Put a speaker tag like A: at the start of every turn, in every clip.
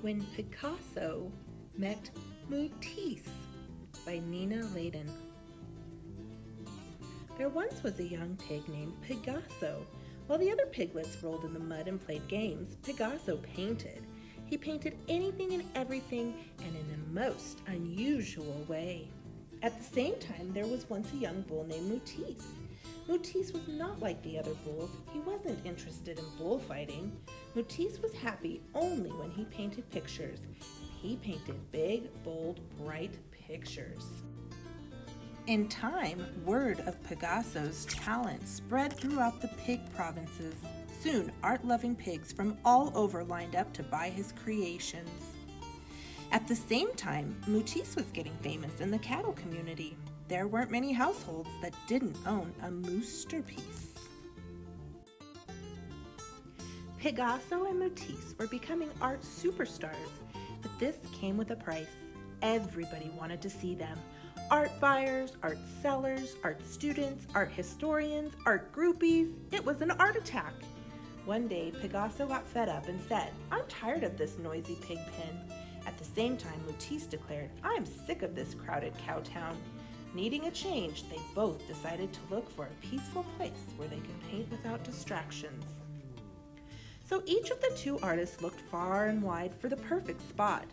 A: When Piggasso Met Mootise by Nina Layden. There once was a young pig named Piggasso. While the other piglets rolled in the mud and played games, Piggasso painted. He painted anything and everything, and in the most unusual way. At the same time, there was once a young bull named Mootise. Mootise was not like the other bulls. He wasn't interested in bullfighting. Mootise was happy only when he painted pictures. He painted big, bold, bright pictures. In time, word of Piggasso's talent spread throughout the pig provinces. Soon, art-loving pigs from all over lined up to buy his creations. At the same time, Mootise was getting famous in the cattle community. There weren't many households that didn't own a moosterpiece. Piggasso and Mootise were becoming art superstars, but this came with a price. Everybody wanted to see them. Art buyers, art sellers, art students, art historians, art groupies. It was an art attack. One day, Piggasso got fed up and said, "I'm tired of this noisy pig pen." At the same time, Mootise declared, "I'm sick of this crowded cow town." Needing a change, they both decided to look for a peaceful place where they could paint without distractions. So each of the two artists looked far and wide for the perfect spot.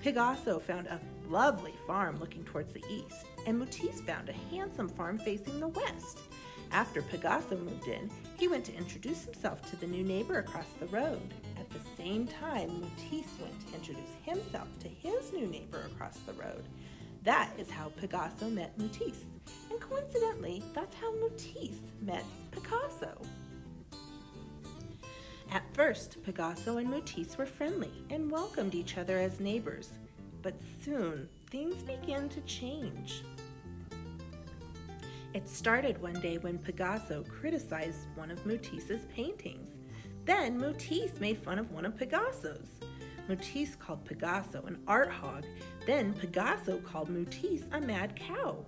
A: Piggasso found a lovely farm looking towards the east, and Mootise found a handsome farm facing the west. After Piggasso moved in, he went to introduce himself to the new neighbor across the road. At the same time, Mootise went to introduce himself to his new neighbor across the road. That is how Piggasso met Mootise, and coincidentally, that's how Mootise met Piggasso. At first, Piggasso and Mootise were friendly and welcomed each other as neighbors, but soon things began to change. It started one day when Piggasso criticized one of Mootise's paintings. Then Mootise made fun of one of Piggasso's. Mootise called Piggasso an art hog. Then Piggasso called Mootise a mad cow.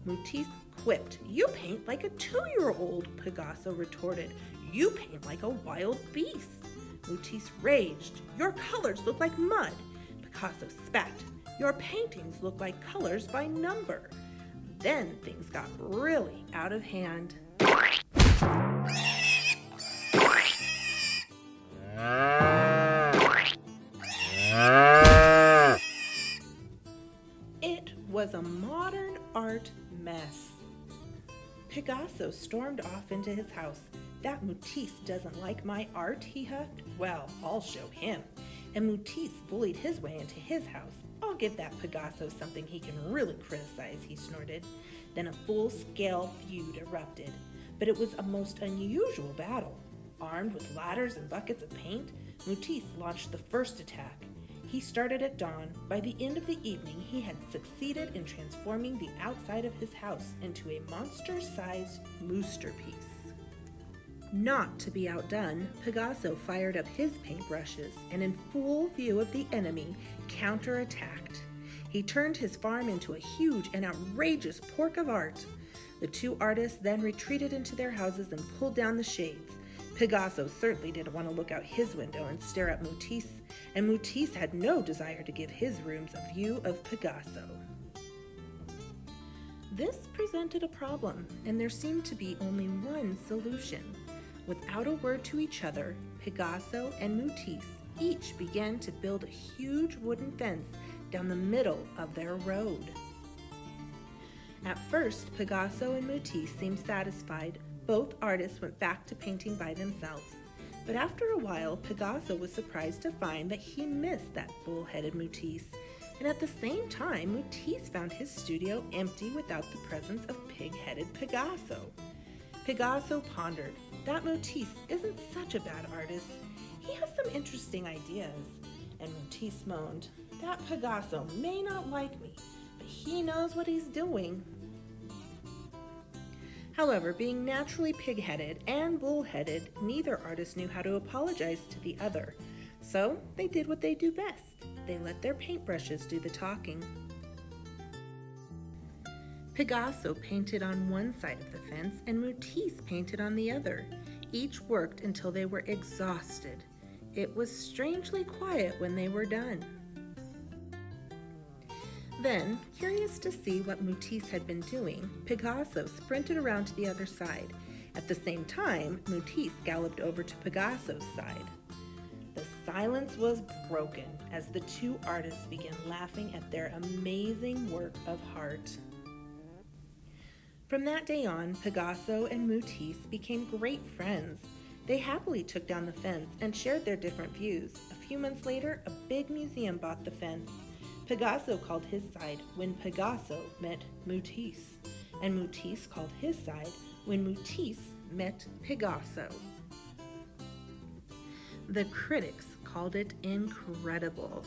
A: Mootise quipped, "You paint like a 2-year-old, Piggasso retorted, "You paint like a wild beast." Mootise raged, "Your colors look like mud." Piggasso spat, "Your paintings look like colors by number." Then things got really out of hand. It was a modern art mess. Piggasso stormed off into his house. "That Mootise doesn't like my art," he huffed. "Well, I'll show him." And Mootise bullied his way into his house. "I'll give that Piggasso something he can really criticize," he snorted. Then a full-scale feud erupted. But it was a most unusual battle. Armed with ladders and buckets of paint, Mootise launched the first attack. He started at dawn. By the end of the evening, he had succeeded in transforming the outside of his house into a monster-sized moosterpiece. Not to be outdone, Piggasso fired up his paintbrushes and in full view of the enemy, counterattacked. He turned his farm into a huge and outrageous pork of art. The two artists then retreated into their houses and pulled down the shades. Piggasso certainly didn't want to look out his window and stare at Mootise, and Mootise had no desire to give his rooms a view of Piggasso. This presented a problem, and there seemed to be only one solution. Without a word to each other, Piggasso and Mootise each began to build a huge wooden fence down the middle of their road. At first, Piggasso and Mootise seemed satisfied. Both artists went back to painting by themselves. But after a while, Piggasso was surprised to find that he missed that bull-headed Mootise. And at the same time, Mootise found his studio empty without the presence of pig-headed Piggasso. Piggasso pondered, "That Mootise isn't such a bad artist. He has some interesting ideas." And Mootise moaned, "That Piggasso may not like me, but he knows what he's doing." However, being naturally pig-headed and bull-headed, neither artist knew how to apologize to the other. So they did what they do best. They let their paintbrushes do the talking. Piggasso painted on one side of the fence and Mootise painted on the other. Each worked until they were exhausted. it was strangely quiet when they were done. Then, curious to see what Mootise had been doing, Piggasso sprinted around to the other side. At the same time, Mootise galloped over to Piggasso's side. The silence was broken as the two artists began laughing at their amazing work of art. From that day on, Piggasso and Mootise became great friends. They happily took down the fence and shared their different views. A few months later, a big museum bought the fence. Piggasso called his side when Piggasso met Mootise, and Mootise called his side when Mootise met Piggasso. The critics called it incredible.